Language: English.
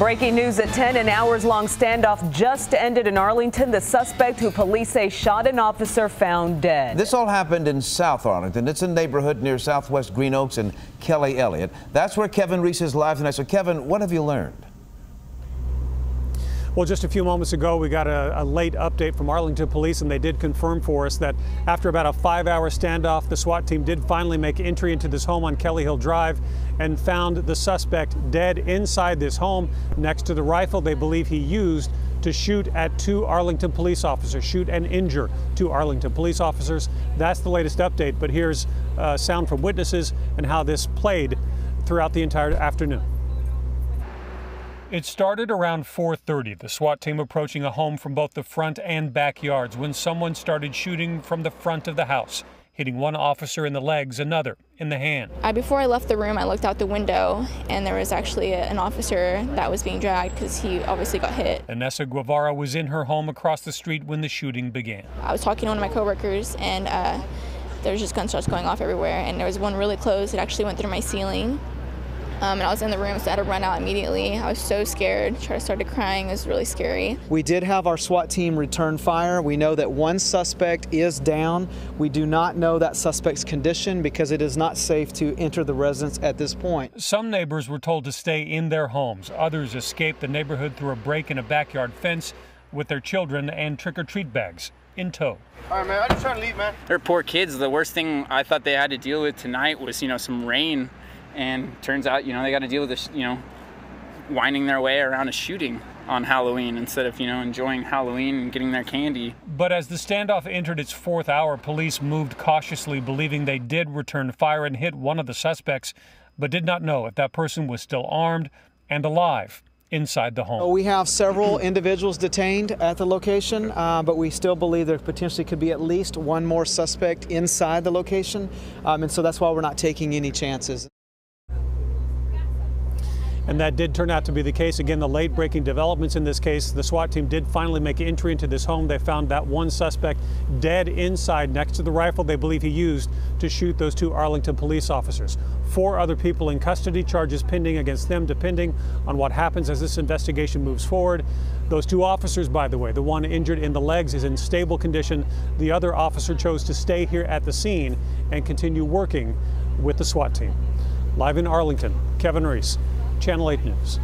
Breaking news at 10, an hours-long standoff just ended in Arlington. The suspect, who police say shot an officer, found dead. This all happened in South Arlington. It's a neighborhood near Southwest Green Oaks and Kelly Elliott. That's where Kevin Reese is live tonight. So, Kevin, what have you learned? Well, just a few moments ago, we got a late update from Arlington police, and they did confirm for us that after about a 5-hour standoff, the SWAT team did finally make entry into this home on Kelly Hill Drive and found the suspect dead inside this home next to the rifle they believe he used to shoot at 2 Arlington police officers, shoot and injure 2 Arlington police officers. That's the latest update, but here's sound from witnesses and how this played throughout the entire afternoon. It started around 4:30, the SWAT team approaching a home from both the front and backyards when someone started shooting from the front of the house, hitting one officer in the legs, another in the hand. Before I left the room, I looked out the window, and there was actually an officer that was being dragged because he obviously got hit. Inessa Guevara was in her home across the street when the shooting began. I was talking to one of my coworkers, and there was just gunshots going off everywhere, and there was one really close. It actually went through my ceiling. And I was in the room, so I had to run out immediately. I was so scared. I started crying. It was really scary. We did have our SWAT team return fire. We know that one suspect is down. We do not know that suspect's condition because it is not safe to enter the residence at this point. Some neighbors were told to stay in their homes. Others escaped the neighborhood through a break in a backyard fence with their children and trick-or-treat bags in tow. All right, man, I'm just trying to leave, man. They're poor kids. The worst thing I thought they had to deal with tonight was, some rain. And turns out, they got to deal with this, winding their way around a shooting on Halloween instead of, enjoying Halloween and getting their candy. But as the standoff entered its 4th hour, police moved cautiously, believing they did return fire and hit one of the suspects, but did not know if that person was still armed and alive inside the home. We have several individuals detained at the location, but we still believe there potentially could be at least one more suspect inside the location. And so that's why we're not taking any chances. And that did turn out to be the case. Again, the late-breaking developments in this case, the SWAT team did finally make entry into this home. They found that one suspect dead inside next to the rifle they believe he used to shoot those 2 Arlington police officers. 4 other people in custody, charges pending against them, depending on what happens as this investigation moves forward. Those 2 officers, by the way, the one injured in the legs is in stable condition. The other officer chose to stay here at the scene and continue working with the SWAT team. Live in Arlington, Kevin Reese, Channel 8 News.